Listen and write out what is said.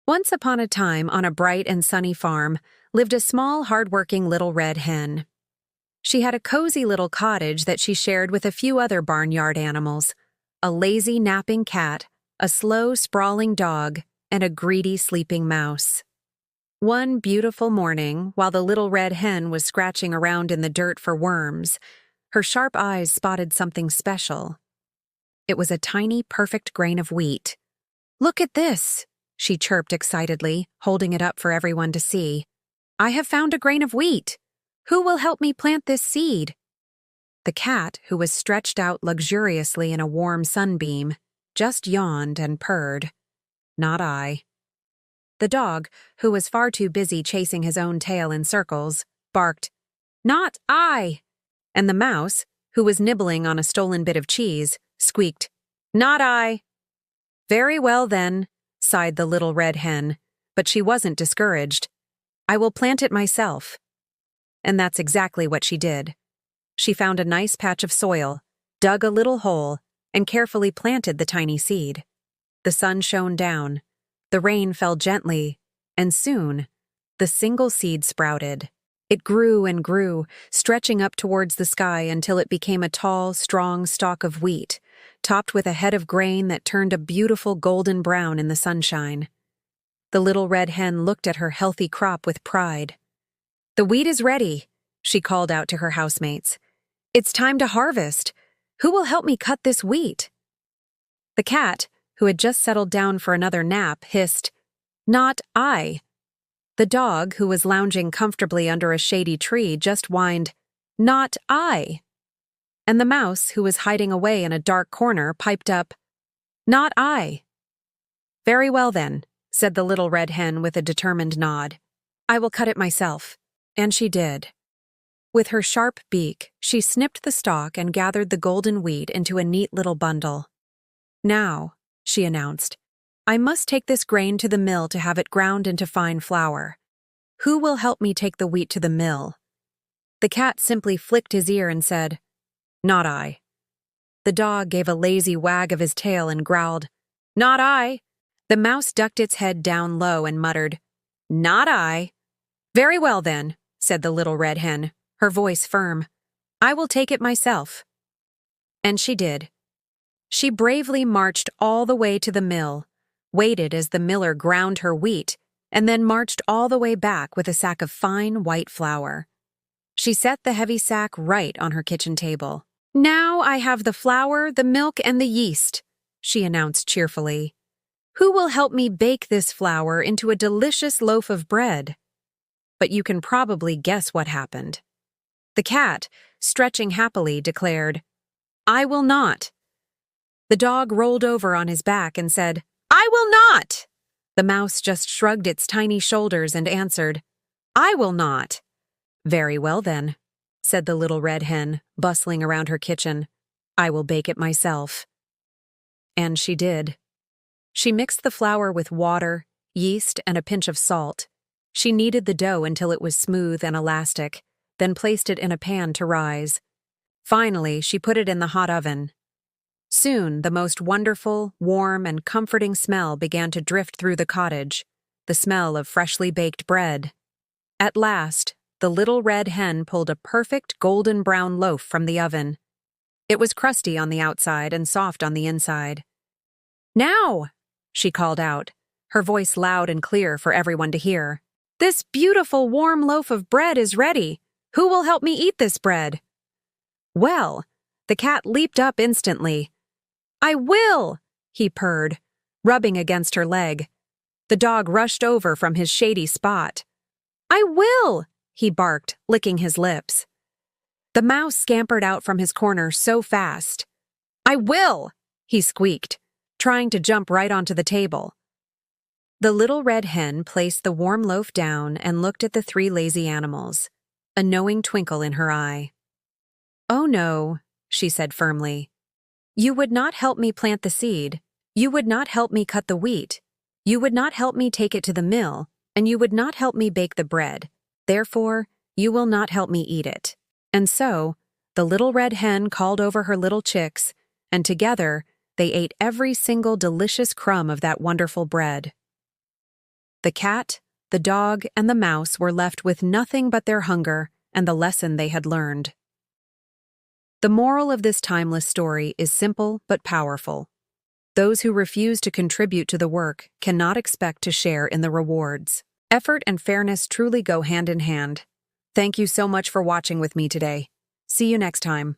Once upon a time, on a bright and sunny farm, lived a small, hard-working little red hen. She had a cozy little cottage that she shared with a few other barnyard animals: a lazy, napping cat, a slow, sprawling dog, and a greedy, sleeping mouse. One beautiful morning, while the little red hen was scratching around in the dirt for worms, her sharp eyes spotted something special. It was a tiny, perfect grain of wheat. "Look at this," she chirped excitedly, holding it up for everyone to see. "I have found a grain of wheat. Who will help me plant this seed?" The cat, who was stretched out luxuriously in a warm sunbeam, just yawned and purred. "Not I." The dog, who was far too busy chasing his own tail in circles, barked, "Not I." And the mouse, who was nibbling on a stolen bit of cheese, squeaked, "Not I." "Very well then," sighed the little red hen, but she wasn't discouraged. "I will plant it myself." And that's exactly what she did. She found a nice patch of soil, dug a little hole, and carefully planted the tiny seed. The sun shone down, the rain fell gently, and soon, the single seed sprouted. It grew and grew, stretching up towards the sky until it became a tall, strong stalk of wheat, topped with a head of grain that turned a beautiful golden brown in the sunshine. The little red hen looked at her healthy crop with pride. "The wheat is ready," she called out to her housemates. "It's time to harvest. Who will help me cut this wheat?" The cat, who had just settled down for another nap, hissed, "Not I." The dog, who was lounging comfortably under a shady tree, just whined, "Not I." And the mouse, who was hiding away in a dark corner, piped up, "Not I." "Very well then," said the little red hen with a determined nod. "I will cut it myself." And she did. With her sharp beak, she snipped the stalk and gathered the golden wheat into a neat little bundle. "Now," she announced, "I must take this grain to the mill to have it ground into fine flour. Who will help me take the wheat to the mill?" The cat simply flicked his ear and said, "Not I." The dog gave a lazy wag of his tail and growled, "Not I." The mouse ducked its head down low and muttered, "Not I." "Very well then," said the little red hen, her voice firm. "I will take it myself." And she did. She bravely marched all the way to the mill, waited as the miller ground her wheat, and then marched all the way back with a sack of fine white flour. She set the heavy sack right on her kitchen table. "Now I have the flour, the milk, and the yeast," she announced cheerfully. "Who will help me bake this flour into a delicious loaf of bread?" But you can probably guess what happened. The cat, stretching happily, declared, "I will not." The dog rolled over on his back and said, "I will not." The mouse just shrugged its tiny shoulders and answered, "I will not." "Very well then," said the little red hen, bustling around her kitchen. "I will bake it myself." And she did. She mixed the flour with water, yeast, and a pinch of salt. She kneaded the dough until it was smooth and elastic, then placed it in a pan to rise. Finally, she put it in the hot oven. Soon, the most wonderful, warm, and comforting smell began to drift through the cottage, the smell of freshly baked bread. At last, the little red hen pulled a perfect golden brown loaf from the oven. It was crusty on the outside and soft on the inside. "Now," she called out, her voice loud and clear for everyone to hear, "this beautiful warm loaf of bread is ready. Who will help me eat this bread?" Well, the cat leaped up instantly. "I will," he purred, rubbing against her leg. The dog rushed over from his shady spot. "I will," he barked, licking his lips. The mouse scampered out from his corner so fast. "I will," he squeaked, trying to jump right onto the table. The little red hen placed the warm loaf down and looked at the three lazy animals, a knowing twinkle in her eye. "Oh no," she said firmly. "You would not help me plant the seed. You would not help me cut the wheat. You would not help me take it to the mill, and you would not help me bake the bread. Therefore, you will not help me eat it." And so, the little red hen called over her little chicks, and together they ate every single delicious crumb of that wonderful bread. The cat, the dog, and the mouse were left with nothing but their hunger and the lesson they had learned. The moral of this timeless story is simple but powerful. Those who refuse to contribute to the work cannot expect to share in the rewards. Effort and fairness truly go hand in hand. Thank you so much for watching with me today. See you next time.